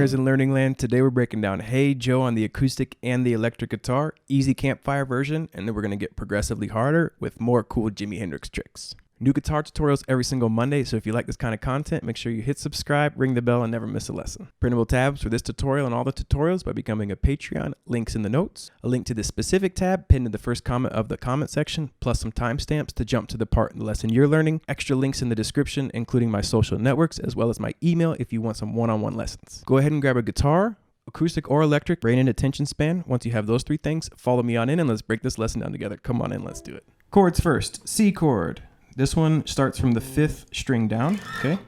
beginners in learning land. Today we're breaking down Hey Joe on the acoustic and the electric guitar, easy campfire version, and then we're going to get progressively harder with more cool Jimi Hendrix tricks. New guitar tutorials every single Monday, so if you like this kind of content, make sure you hit subscribe, ring the bell, and never miss a lesson. Printable tabs for this tutorial and all the tutorials by becoming a Patreon, links in the notes, a link to this specific tab pinned to the first comment of the comment section, plus some timestamps to jump to the part in the lesson you're learning, extra links in the description, including my social networks, as well as my email if you want some one-on-one lessons. Go ahead and grab a guitar, acoustic or electric, brain and attention span. Once you have those three things, follow me on in and let's break this lesson down together. Come on in, let's do it. Chords first, C chord. This one starts from the 5th string down, okay?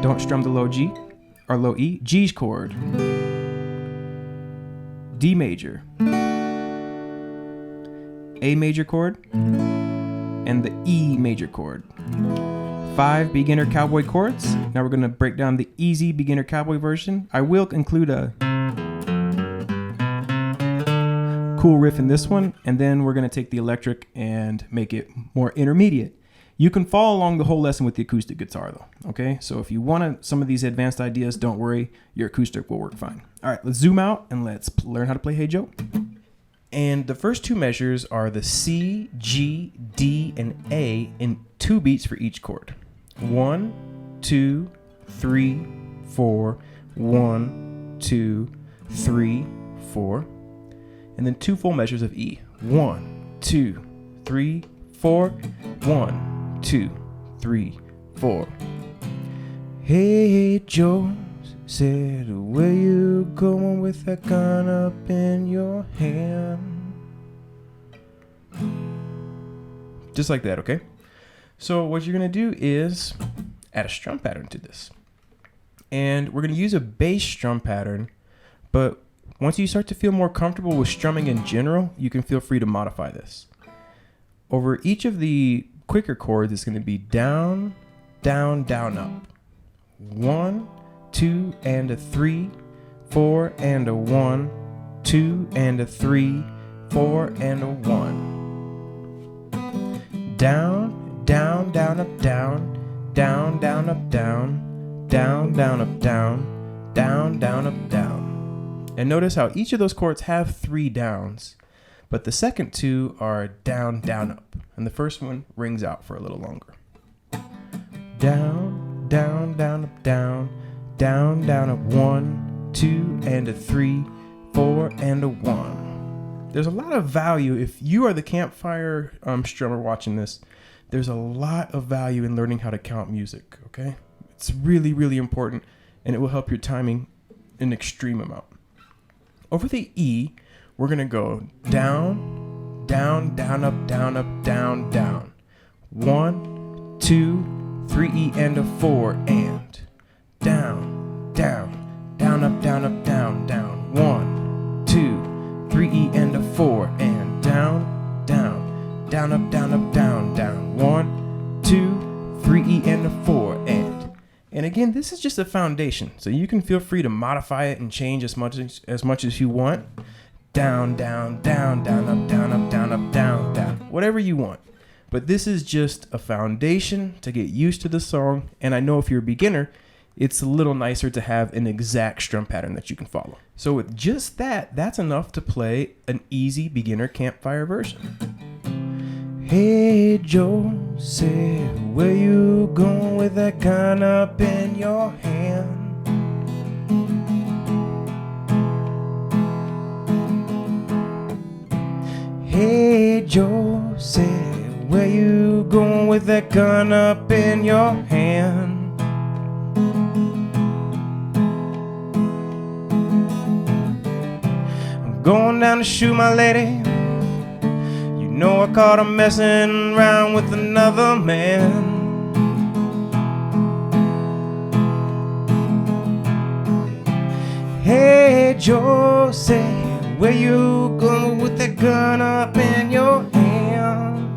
Don't strum the low G or low E. G chord, D major, A major chord, and the E major chord. 5 beginner cowboy chords. Now we're gonna break down the easy beginner cowboy version. I will include a cool riff in this one, and then we're going to take the electric and make it more intermediate. You can follow along the whole lesson with the acoustic guitar though, okay? So if you want some of these advanced ideas, don't worry, your acoustic will work fine. All right, let's zoom out and let's learn how to play Hey Joe. And the first two measures are the C, G, D, and A in 2 beats for each chord. 1, 2, 3, 4, 1, 2, 3, 4. And then 2 full measures of E. 1, 2, 3, 4. 1, 2, 3, 4. Hey Joe said, where you going with that gun up in your hand? Just like that, okay? So what you're gonna do is add a strum pattern to this. And we're gonna use a bass strum pattern, but once you start to feel more comfortable with strumming in general, you can feel free to modify this. Over each of the quicker chords, it's going to be down, down, down, up. 1, 2, and a 3, 4, and a 1, 2, and a 3, 4, and a 1. Down, down, down, up, down, down, down, up, down, down, down, up, down, down, down, up, down. And notice how each of those chords have 3 downs, but the second 2 are down, down, up. And the first one rings out for a little longer. Down, down, down, up, down, down, down, up, 1, 2, and a 3, 4, and a 1. There's a lot of value. If you are the campfire strummer watching this, there's a lot of value in learning how to count music, okay? It's really, really important, and it will help your timing an extreme amount. Over the E, we're gonna go down, down, down, up, down, up, down, down. 1, 2, 3 E and a 4 and down, down, down, up, down, up, down, down. 1, 2, 3 E and a 4 and down, down, down, up, down, up, down, down. 1, 2, 3 E and a 4 and. And again, this is just a foundation, so you can feel free to modify it and change as much as you want. Down, down, down, down, up, down, up, down, up, down, down. Whatever you want. But this is just a foundation to get used to the song. And I know if you're a beginner, it's a little nicer to have an exact strum pattern that you can follow. So with just that, that's enough to play an easy beginner campfire version. Hey Joe said, where you going with that gun up in your hand? Hey Joe said, where you going with that gun up in your hand? I'm going down to shoot my lady. You know I caught her messing around with another man. Hey Joe said, where you going with that gun up in your hand?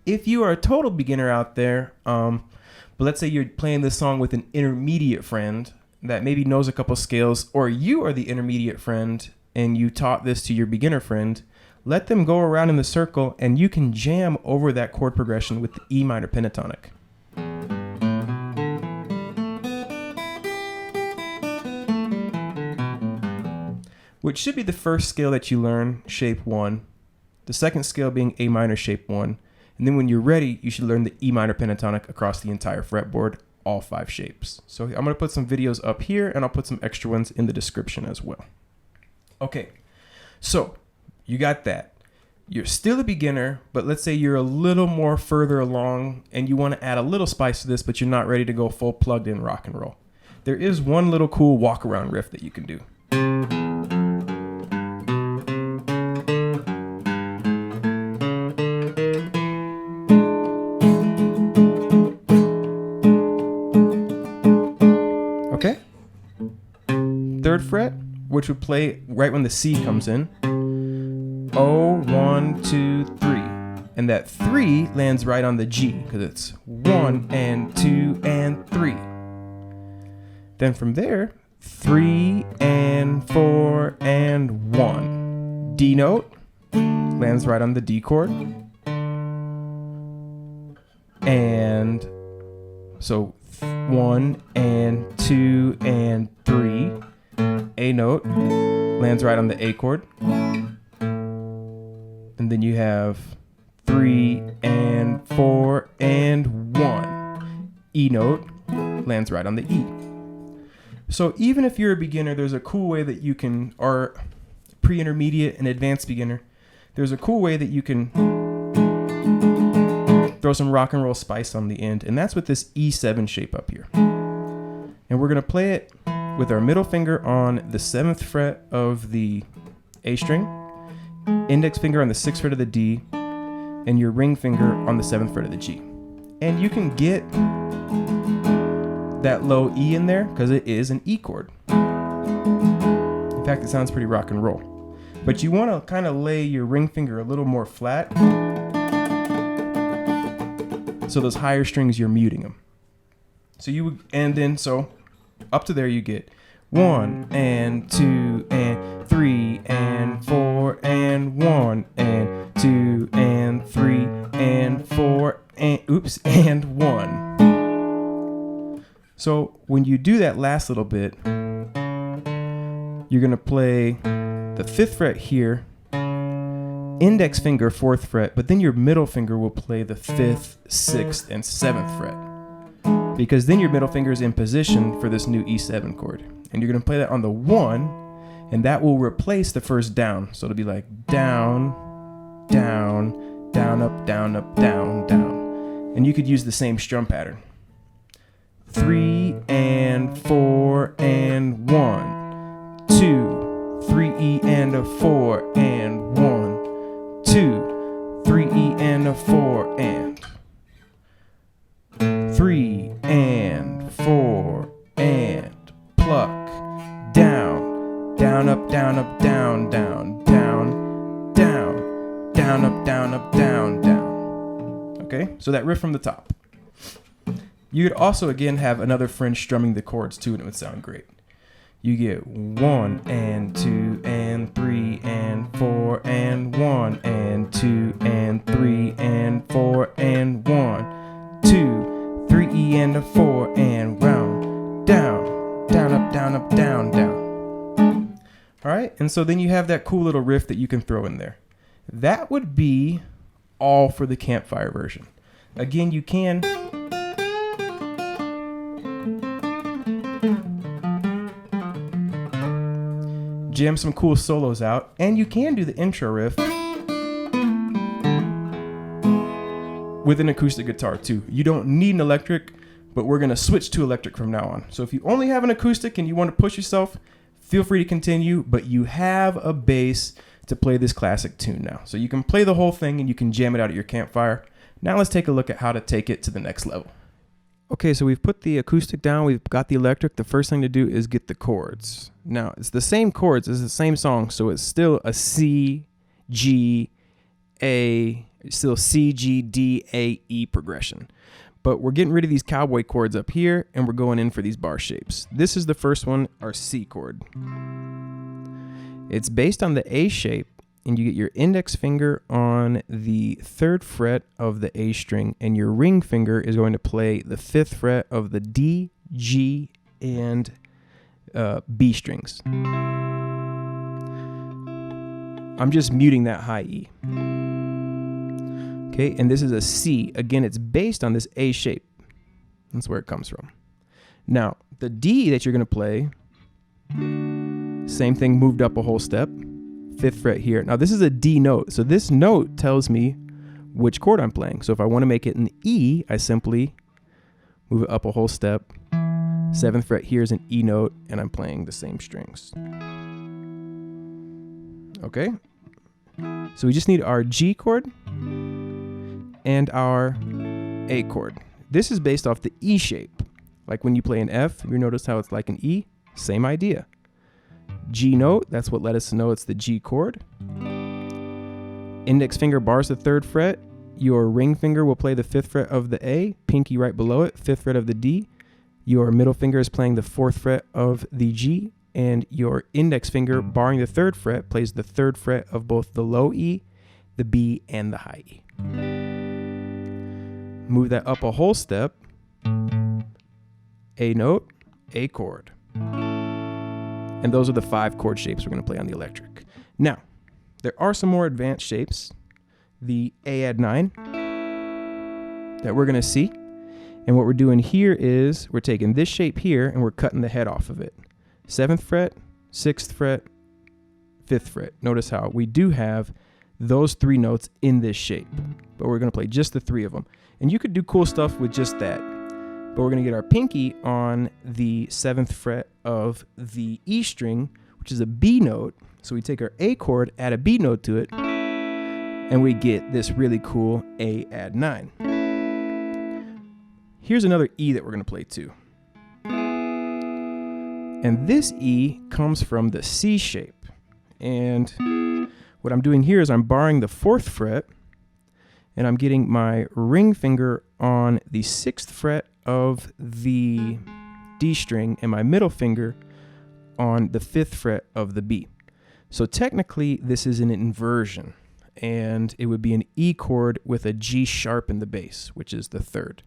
If you are a total beginner out there, but let's say you're playing this song with an intermediate friend that maybe knows a couple scales, or you are the intermediate friend and you taught this to your beginner friend, let them go around in the circle, and you can jam over that chord progression with the E minor pentatonic. Which should be the first scale that you learn, shape 1. The second scale being A minor, shape 1. And then when you're ready, you should learn the E minor pentatonic across the entire fretboard, all 5 shapes. So I'm going to put some videos up here, and I'll put some extra ones in the description as well. Okay, so you got that. You're still a beginner, but let's say you're a little more further along and you want to add a little spice to this, but you're not ready to go full plugged in rock and roll. There is one little cool walk around riff that you can do. Okay? 3rd fret, which would play right when the C comes in. 0, 1, 2, 3. And that 3 lands right on the G because it's 1 and 2 and 3. Then from there, 3 and 4 and 1. D note lands right on the D chord. And so 1 and 2 and 3. A note lands right on the A chord. And then you have 3 and 4 and 1. E note lands right on the E. So even if you're a beginner, there's a cool way that you can, or pre-intermediate and advanced beginner, there's a cool way that you can throw some rock and roll spice on the end. And that's with this E7 shape up here. And we're going to play it with our middle finger on the 7th fret of the A string, index finger on the 6th fret of the D, and your ring finger on the 7th fret of the G. And you can get that low E in there because it is an E chord. In fact, it sounds pretty rock and roll. But you want to kind of lay your ring finger a little more flat, so those higher strings, you're muting them. So you would, and then so up to there you get 1 and 2 and 3 and 4 and 1 and 2 and 3 and 4 and and 1. So when you do that last little bit, you're gonna play the 5th fret here, index finger 4th fret, but then your middle finger will play the 5th, 6th, and 7th fret. Because then your middle finger is in position for this new E7 chord. And you're going to play that on the 1, and that will replace the first down. So it'll be like down, down, down, up, down, up, down, down. And you could use the same strum pattern. 3 and 4 and 1, 2, 3 E and a 4 and 1, 2, 3 E and a 4 and 3 and 4 and pluck down, down, up, down, up, down, down, down, down, down, up, down, up, down, down. Okay, so that riff from the top. You could also again have another friend strumming the chords too, and it would sound great. You get 1 and 2 and 3 and 4 and 1 and 2 and 3 and 4 and 1, 2, 3 E and a 4 and round, down, down, up, down, up, down, down. All right, and so then you have that cool little riff that you can throw in there. That would be all for the campfire version. Again, you can jam some cool solos out, and you can do the intro riff with an acoustic guitar too. You don't need an electric, but we're going to switch to electric from now on. So if you only have an acoustic and you want to push yourself, feel free to continue, but you have a bass to play this classic tune now. So you can play the whole thing and you can jam it out at your campfire. Now let's take a look at how to take it to the next level. Okay, so we've put the acoustic down, we've got the electric. The first thing to do is get the chords. Now, it's the same chords, it's the same song, so it's still a C, G, A, still C, G, D, A, E progression. But we're getting rid of these cowboy chords up here, and we're going in for these bar shapes. This is the first one, our C chord. It's based on the A shape and you get your index finger on the 3rd fret of the A string, and your ring finger is going to play the 5th fret of the D, G, and B strings. I'm just muting that high E. Okay, and this is a C. Again, it's based on this A shape. That's where it comes from. Now, the D that you're going to play, same thing, moved up a whole step. 5th fret here. Now, this is a D note. So this note tells me which chord I'm playing. So if I want to make it an E, I simply move it up a whole step. 7th fret here is an E note, and I'm playing the same strings. Okay? So we just need our G chord and our A chord. This is based off the E shape. Like when you play an F, you notice how it's like an E? Same idea. G note, that's what let us know it's the G chord. Index finger bars the 3rd fret. Your ring finger will play the 5th fret of the A, pinky right below it, 5th fret of the D. Your middle finger is playing the 4th fret of the G, and your index finger, barring the 3rd fret, plays the 3rd fret of both the low E, the B, and the high E. Move that up a whole step. A note, A chord. And those are the 5 chord shapes we're going to play on the electric. Now, there are some more advanced shapes. The A add 9 that we're going to see. And what we're doing here is we're taking this shape here and we're cutting the head off of it. 7th fret, 6th fret, 5th fret. Notice how we do have those 3 notes in this shape, but we're going to play just the 3 of them. And you could do cool stuff with just that. But we're going to get our pinky on the 7th fret of the E string, which is a B note. So we take our A chord, add a B note to it, and we get this really cool A add 9. Here's another E that we're going to play too. And this E comes from the C shape. And what I'm doing here is I'm barring the 4th fret, and I'm getting my ring finger on the 6th fret of the D string and my middle finger on the 5th fret of the B. So technically this is an inversion, and it would be an E chord with a G sharp in the bass, which is the 3rd.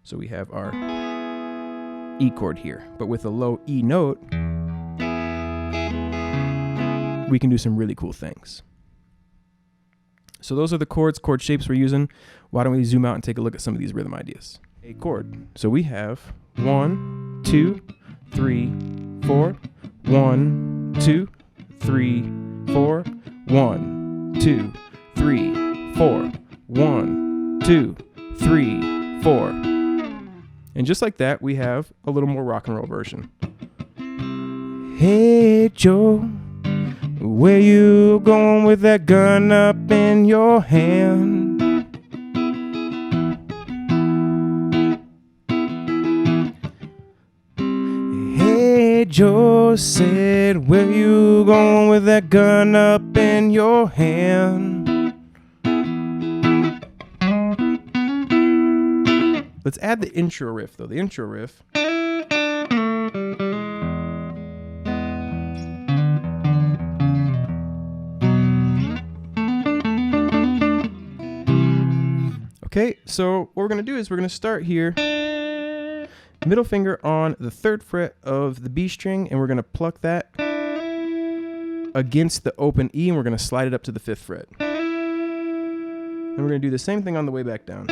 So we have our E chord here, but with a low E note, we can do some really cool things. So those are the chord shapes we're using. Why don't we zoom out and take a look at some of these rhythm ideas? A chord. So we have 1, 2, 3, 4, 1, 2, 3, 4, 1, 2, 3, 4, 1, 2, 3, 4. And just like that, we have a little more rock and roll version. Hey Joe, where you going with that gun up in your hand? Hey Joe said, where you going with that gun up in your hand? Let's add the intro riff though. The intro riff. Okay, so what we're going to do is we're going to start here, middle finger on the 3rd fret of the B string, and we're going to pluck that against the open E, and we're going to slide it up to the 5th fret. And we're going to do the same thing on the way back down.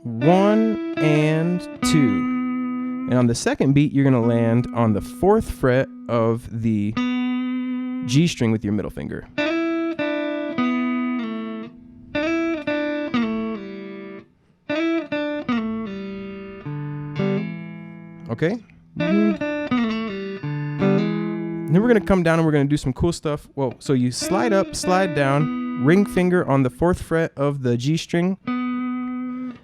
1 and 2. And on the second beat, you're going to land on the 4th fret of the G string with your middle finger. Okay? Then we're going to come down and we're going to do some cool stuff. Well, so you slide up, slide down, ring finger on the 4th fret of the G string.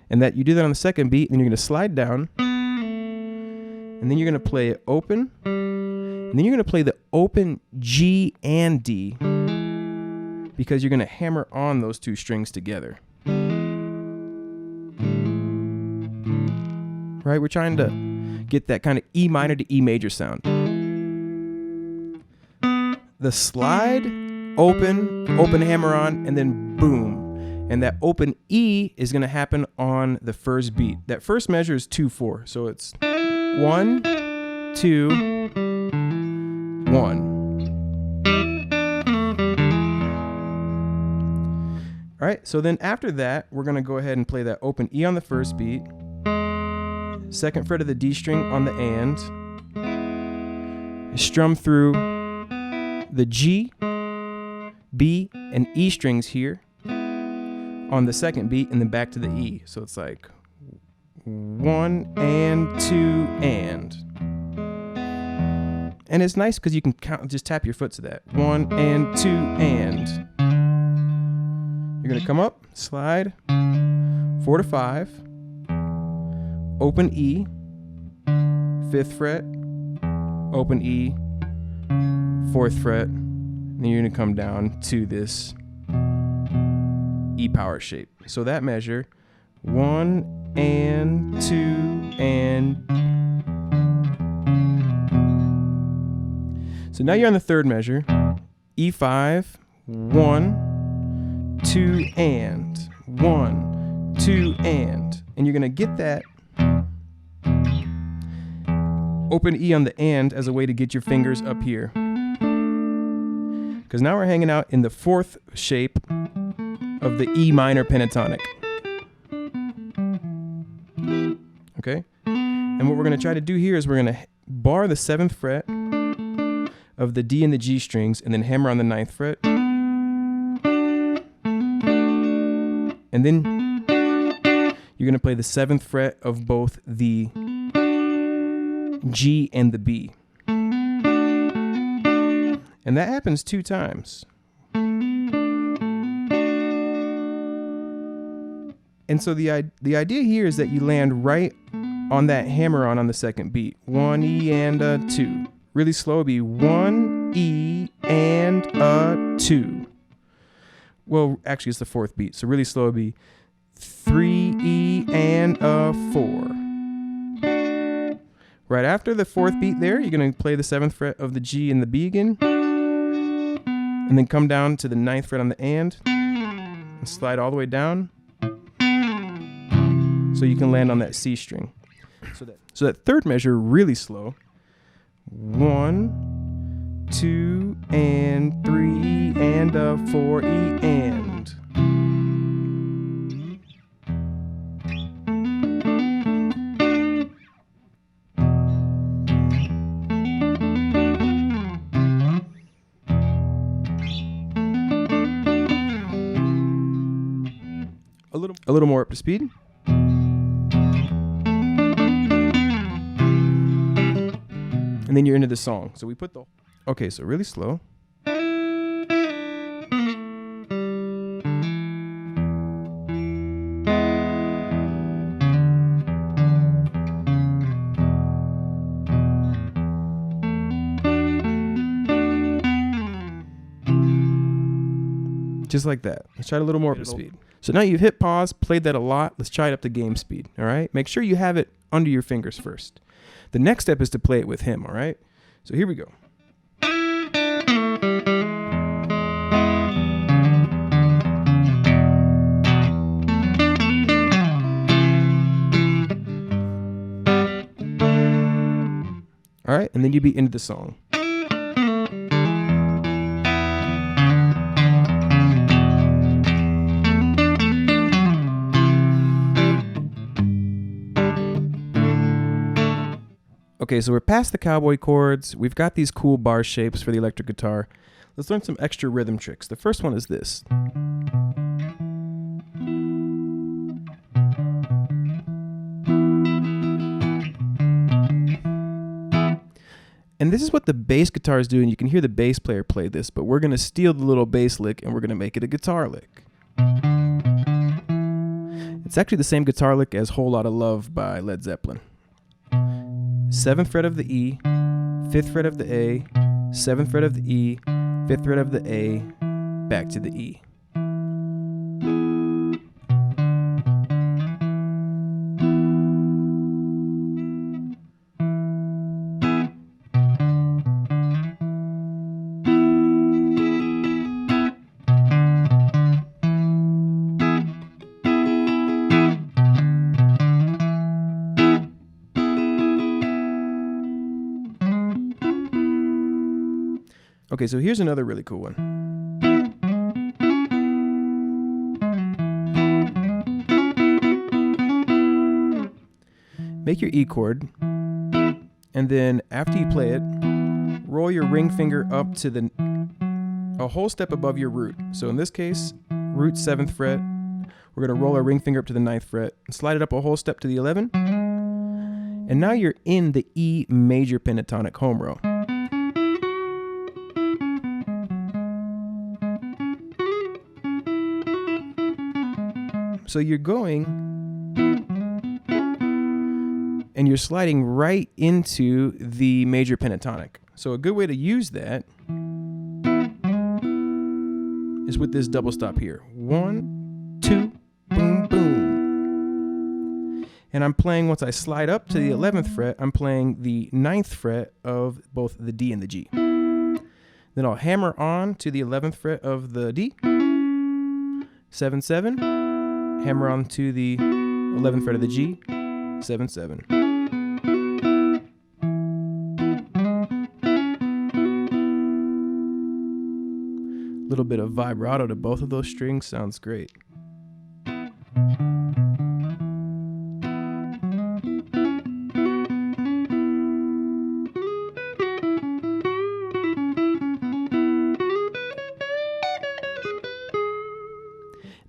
And that you do that on the second beat, and you're going to slide down. And then you're going to play it open. And then you're going to play the open G and D, because you're going to hammer on those 2 strings together. Right? We're trying to get that kind of E minor to E major sound. the slide, open hammer on, and then boom. And that open E is going to happen on the first beat. That first measure is 2/4. So it's 1, 2, 1. All right, so then after that, we're going to go ahead and play that open E on the first beat, second fret of the D string on the and, strum through the G, B, and E strings here on the second beat, and then back to the E. So it's like 1 and 2 and. And it's nice because you can count, just tap your foot to that. 1 and 2 and. You're going to come up, slide, 4 to 5, open E, 5th fret, open E, 4th fret, and then you're going to come down to this E power shape. So that measure, 1 and 2 and. So now you're on the third measure, E5, 1, 2 and 1, 2 and you're gonna get that open E on the and as a way to get your fingers up here, because now we're hanging out in the 4th shape of the E minor pentatonic. Okay, and what we're gonna try to do here is we're gonna bar the 7th fret of the D and the G strings and then hammer on the 9th fret. And then you're going to play the 7th fret of both the G and the B. And that happens 2 times. And so the idea here is that you land right on that hammer on the second beat. 1 E and a 2. Really slow would be 1 E and a 2. Well, actually, it's the 4th beat, so really slow would be 3 E and a 4. Right after the 4th beat there, you're going to play the 7th fret of the G and the B again, and then come down to the 9th fret on the and slide all the way down so you can land on that C string. So that third measure, really slow. 1, 2 and 3 and a 4 E and. A little more up to speed. And then you're into the song. So we put the okay, so really slow. Just like that. Let's try it a little more up to speed. So now you've hit pause, played that a lot. Let's try it up to game speed, all right? Make sure you have it under your fingers first. The next step is to play it with him, all right? So here we go. All right, and then you be into the song. Okay, so we're past the cowboy chords. We've got these cool bar shapes for the electric guitar. Let's learn some extra rhythm tricks. The first one is this. And this is what the bass guitars do, and you can hear the bass player play this, but we're going to steal the little bass lick and we're going to make it a guitar lick. It's actually the same guitar lick as Whole Lotta Love by Led Zeppelin. 7th fret of the E, 5th fret of the A, 7th fret of the E, 5th fret of the A, back to the E. Okay, so here's another really cool one. Make your E chord, and then after you play it, roll your ring finger up to a whole step above your root. So in this case, root 7th fret. We're going to roll our ring finger up to the 9th fret, slide it up a whole step to the 11, and now you're in the E major pentatonic home row. So you're going and you're sliding right into the major pentatonic. So a good way to use that is with this double stop here. 1, 2, boom, boom. And I'm playing, once I slide up to the 11th fret, I'm playing the 9th fret of both the D and the G. Then I'll hammer on to the 11th fret of the D, 7, 7, hammer on to the 11th fret of the G, 7, 7. Little bit of vibrato to both of those strings sounds great.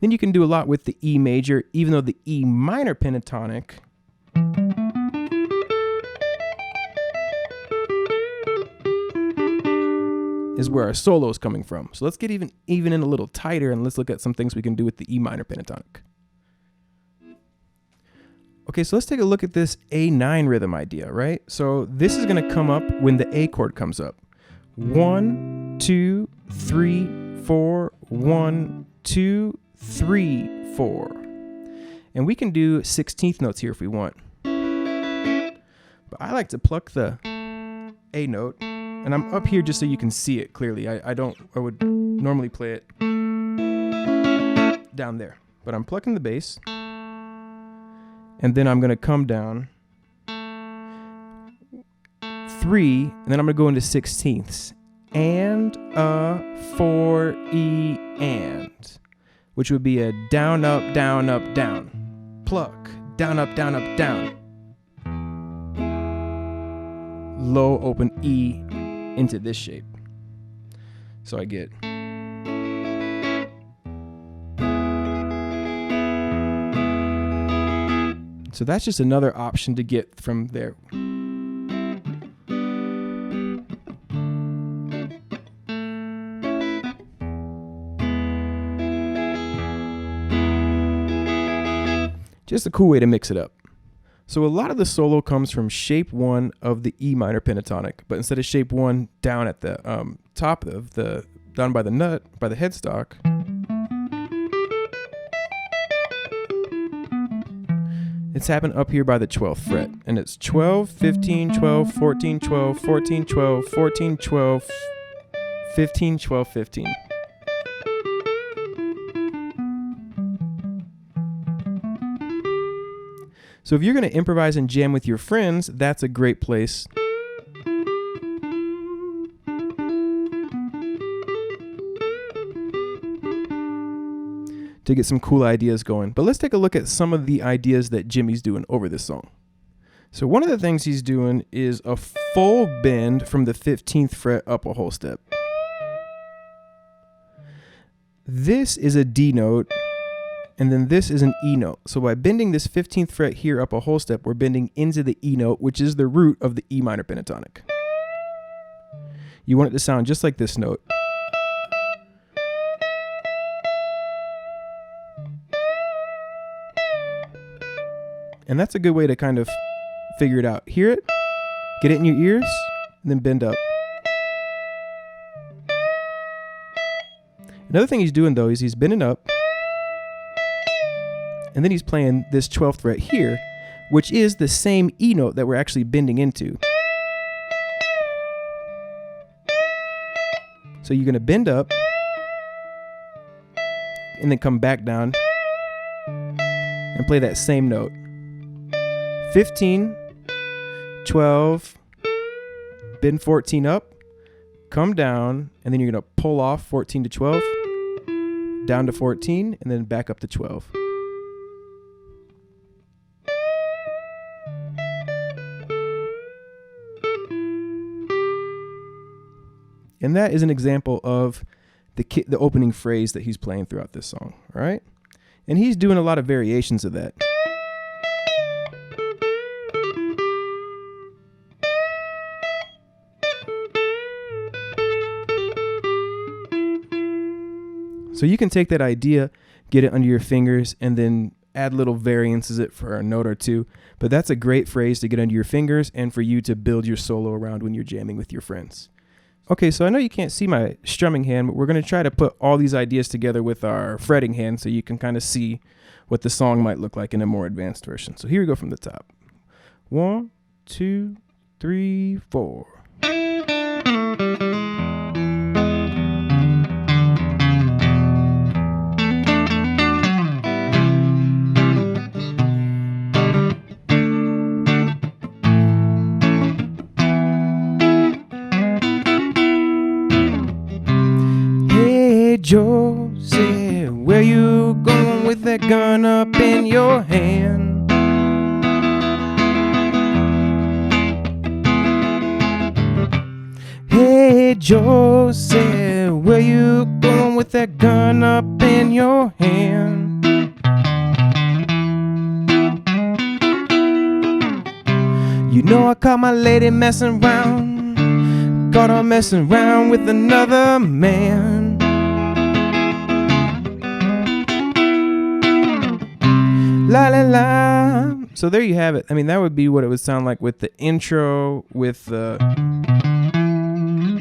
Then you can do a lot with the E major, even though the E minor pentatonic is where our solo is coming from. So let's get even in a little tighter, and let's look at some things we can do with the E minor pentatonic. Okay, so let's take a look at this A9 rhythm idea, right? So this is going to come up when the A chord comes up. 1, 2, 3, 4, 1, 2, 3, 4. And we can do 16th notes here if we want. But I like to pluck the A note, and I'm up here just so you can see it clearly. I would normally play it down there, but I'm plucking the bass, and then I'm gonna come down 3, and then I'm gonna go into 16ths, and a 4 E and, which would be a down, up, down, up, down, pluck, down, up, down, up, down, low open E into this shape. So I get so that's just another option to get from there. Just a cool way to mix it up. So a lot of the solo comes from shape 1 of the E minor pentatonic, but instead of shape 1 down at the top of the, down by the nut, by the headstock, it's happened up here by the 12th fret, and it's 12, 15, 12, 14, 12, 14, 12, 14, 12, 15, 12, 15. So if you're going to improvise and jam with your friends, that's a great place to get some cool ideas going. But let's take a look at some of the ideas that Jimi's doing over this song. So one of the things he's doing is a full bend from the 15th fret up a whole step. This is a D note, and then this is an E note. So by bending this 15th fret here up a whole step, we're bending into the E note, which is the root of the E minor pentatonic. You want it to sound just like this note. And that's a good way to kind of figure it out. Hear it, get it in your ears, and then bend up. Another thing he's doing though is he's bending up, and then he's playing this 12th fret here, which is the same E note that we're actually bending into. So you're going to bend up, and then come back down, and play that same note. 15, 12, bend 14 up, come down, and then you're going to pull off 14 to 12, down to 14, and then back up to 12. And that is an example of the opening phrase that he's playing throughout this song, all right? And he's doing a lot of variations of that. So you can take that idea, get it under your fingers, and then add little variances it for a note or two. But that's a great phrase to get under your fingers and for you to build your solo around when you're jamming with your friends. Okay, so I know you can't see my strumming hand, but we're going to try to put all these ideas together with our fretting hand so you can kind of see what the song might look like in a more advanced version. So here we go from the top. 1, 2, 3, 4. Josie, where you going with that gun up in your hand? Hey Josie, where you going with that gun up in your hand? You know I caught my lady messing around, caught her messing around with another man. La la la. So there you have it. I mean, that would be what it would sound like with the intro, with the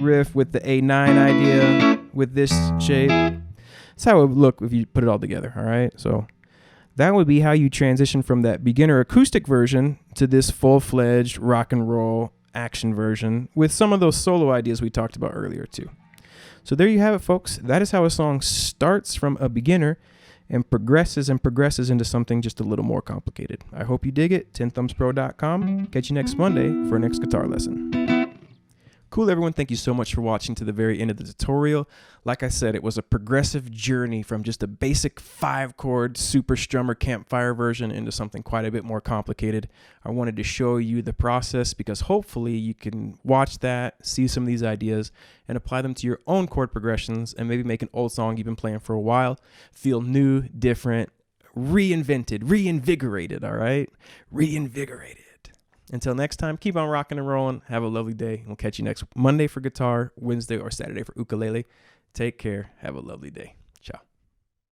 riff, with the A9 idea, with this shape. That's how it would look if you put it all together, all right? So that would be how you transition from that beginner acoustic version to this full-fledged rock and roll action version with some of those solo ideas we talked about earlier too. So there you have it, folks. That is how a song starts from a beginner and progresses into something just a little more complicated. I hope you dig it. tenthumbspro.com. Catch you next Monday for our next guitar lesson. Cool, everyone. Thank you so much for watching to the very end of the tutorial. Like I said, it was a progressive journey from just a basic 5-chord super strummer campfire version into something quite a bit more complicated. I wanted to show you the process because hopefully you can watch that, see some of these ideas, and apply them to your own chord progressions and maybe make an old song you've been playing for a while feel new, different, reinvented, reinvigorated, all right? Reinvigorated. Until next time, keep on rocking and rolling. Have a lovely day. We'll catch you next Monday for guitar, Wednesday or Saturday for ukulele. Take care. Have a lovely day. Ciao.